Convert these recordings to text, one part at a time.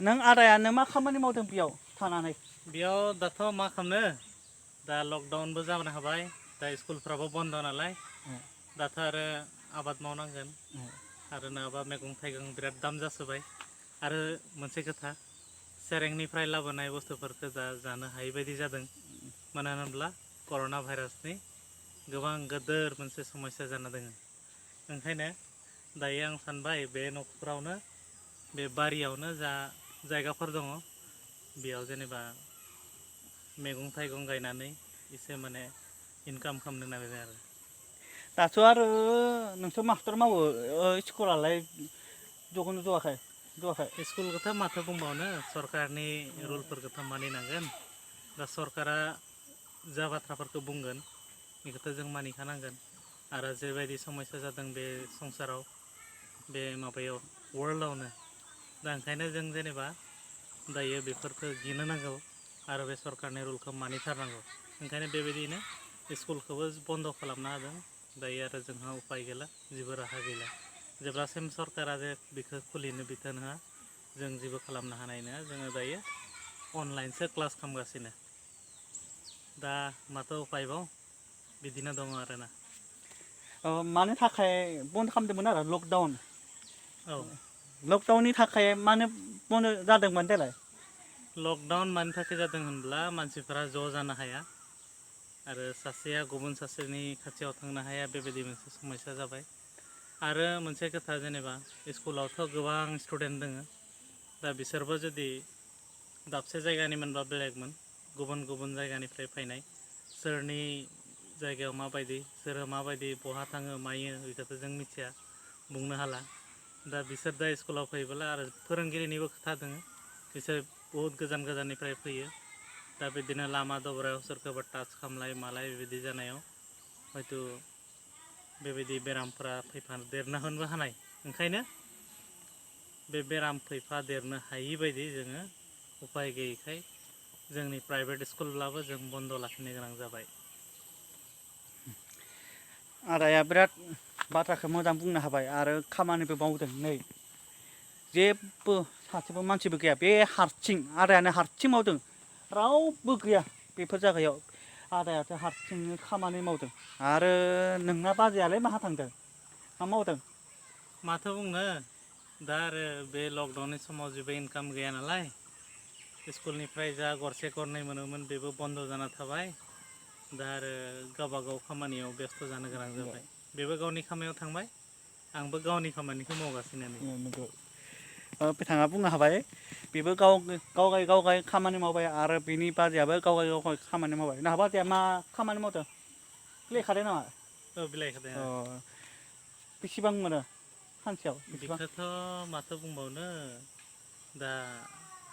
नों आदायानो मा खामानि मावदों बेयाव थानानै? बेयाव दाथ' मा खालामनो दा लकडाउनबो जानो हाबाय दा स्कुलफ्राबो बन्द नालाय दाथ' आरो आबाद मावनांगोन आरो नङाबा मैगं थाइगं बिराद दाम जासोबाय आरो मोनसे खोथा सेरेंनिफ्राय लाबोनाय बुस्थुफोरखौ दा जानो हायै बायदि जादों मानो होनोब्ला कर'ना भाइरासनि गोबां गोदोर मोनसे समस्या जाना दोङो ओंखायनो दायो आं सानबाय बे न'खरावनो बे बारियावनो जा जायगाफोर दङ बेयाव जेनेबा मैगं थाइगं गायनानै एसे माने इनकाम खालामनो नागिरदों आरो दाथ' आरो नोंथ' मास्टार मावो स्कुलालाय जखौनो जवाखै स्कुलखौथ' माथो बुंबावनो सरकारनि रुलफोरखौथ' मानिनांगोन दा सरकारा जा बाथ्राफोरखौ बुंगोन बेखौथ' जों मानिखानांगोन आरो जेबायदि समस्या जादों बे संसाराव बे माबायाव वर्ल्डआवनो दा ओंखायनो जों जेनेबा दायो बेफोरखौ गिनो नांगौ आरो बे सरकारनि रुलखौ मानिथारनांगौ ओंखायनो बेबायदिनो स्कुलखौबो बन्द' खालामना होदों दायो आरो जोंहा उपाय गैला जेबो राहा गैला जेब्लासिम सरकारा जे बेखौ खुलिनो बिथोन होआ जों जेबो खालामनो हानाय नङा जोङो दायो अनलाइनसो क्लास खालामगासिनो दा माथो उपायबाव बिदिनो दङ आरोना मानो थाखाय बन्द खालामदोंमोन आरो औ लकडाउननि थाखाय मानो बन्द जादोंमोन देलाय लकडाउन मानि थाखाय जादों होनब्ला मानसिफोरा ज' जानो हाया आरो सासेया गुबुन सासेनि खाथियाव थांनो हाया बेबायदि मोनसे समस्या जाबाय आरो मोनसे खोथा जेनेबा स्कुलावथ' गोबां स्टुडेन्ट दङ दा बिसोरबो जुदि दाबसे जायगानि मोनबा बेलेगमोन गुबुन गुबुन जायगानिफ्राय फैनाय सोरनि जायगायाव माबायदि सोरो माबायदि बहा थाङो मायो बेखौथ' जों मिथिया बुंनो हाला दा बिसोर दा स्कुलाव फैबोला आरो फोरोंगिरिनिबो खोथा दङ बिसोर बहुत गोजान गोजाननिफ्राय फैयो दा बिदिनो लामा दब्रायाव सोरखौबा टाच खालामलाय मालाय बेबायदि जानायाव हयथ' बेबायदि बेरामफोरा फैफादेरनो होनबो हानाय ओंखायनो बे बेराम फैफादेरनो हायि बायदि जोङो उपाय गैयैखाय जोंनि प्राइभेट स्कुलब्लाबो जों बन्द' लाखिनो गोनां जाबाय आदाया बिराद बाथ्राखौ मोजां बुंनो हाबाय आरो खामानिबो मावदों नै जेबो सासेबो मानसिबो गैया बे हारसिं आदायानो हारसिं मावदों रावबो गैया बेफोर जायगायाव आदायासो हारसिंनो खामानि मावदों आरो नोंना बाजैयालाय माहा थांदों मा मावदों माथो बुंनो दा आरो बे लकडाउननि समाव जेबो इनकाम गैया नालाय स्कुलनिफ्राय जा गरसे गरनै मोनोमोन बेबो बन्द' जाना थाबाय दा आरो गावबागाव खामानियाव बेस्थ' जानो गोनां जाबाय बेबो गावनि खामानियाव थांबाय आंबो गावनि खामानिखौ मावगासिनो नै बिथाङा बुंनो हाबाय बेबो गावगाय खामानि मावबाय आरो बिनि बाजैयाबो गावगाय खामानि मावबाय नोंहा बाजैया मा खामानि मावदों बिलाइ खादों नामा औ बिलाइ खादों बेसेबां मोनो सानसेयाव बेसेबां बेखौथ' माथो बुंबावनो दा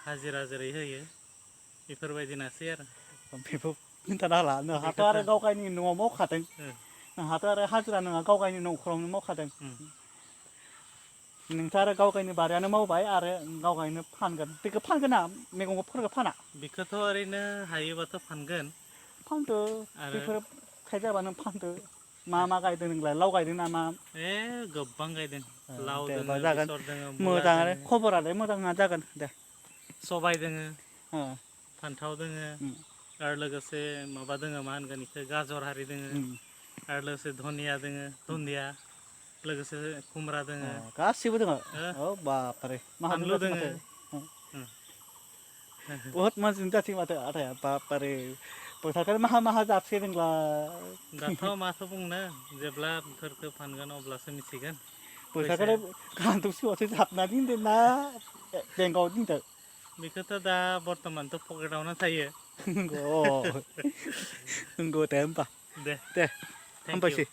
हाजिरा जेरै होयो बेफोरबायदिनोसै आरो बेखौ खिन्थानो हाला नोंहाथ' बेखौथ' आरो गावगायनि न'आव मावखादों नोंहाथ' आरो हाजिरा नङा गावगायनि न'खरावनो मावखादों नोंथ' आरो गावगायनि बारियानो मावबाय आरो गावगायनो फानगोन बेखौ फानगोन ना मैगंफोरखौ फाना बेखौथ' ओरैनो हायोबाथ' फानगोन फानदो आरो बेफोर थाइजाबा नों फानदो मा मा गायदों नोंलाय लाव गायदों नामा गोबां गायदों लाव देबा दोङो जागोन बेसर दोङो मुला मोजाङानो दोङो खबरालाय मोजाङानो जागोन दे सबाय दोङो फान्थाव दोङो आरो लोगोसे माबा दोङो मा होनगोन बेखौ गाजर हारि दोङो आरो लोगोसे धनिया दोङो दुन्दिया लोगोसे खुमब्रा दोङो गासिबो दङ औ बापारे माहाजोन फानलु जाथि दोङो माथो बहुत माहाजोन जाथि माथो आदाया बापारे फैसाखौनो माहा माहा जाबसो नोंलाय दाथ' माथो बुंनो जेब्ला बेफोरखौ फानगोन अब्लासो मिथिगोन फैसाखौलाय फैसाया गान्दु सिङावसो जाबना दोनदों ना बेंकआव दोनदों बेखौथ' दा बर्थमानथ' पकेटावनो थायो नंगौ दे होमबा दे दे थेंक इउ हामबायसै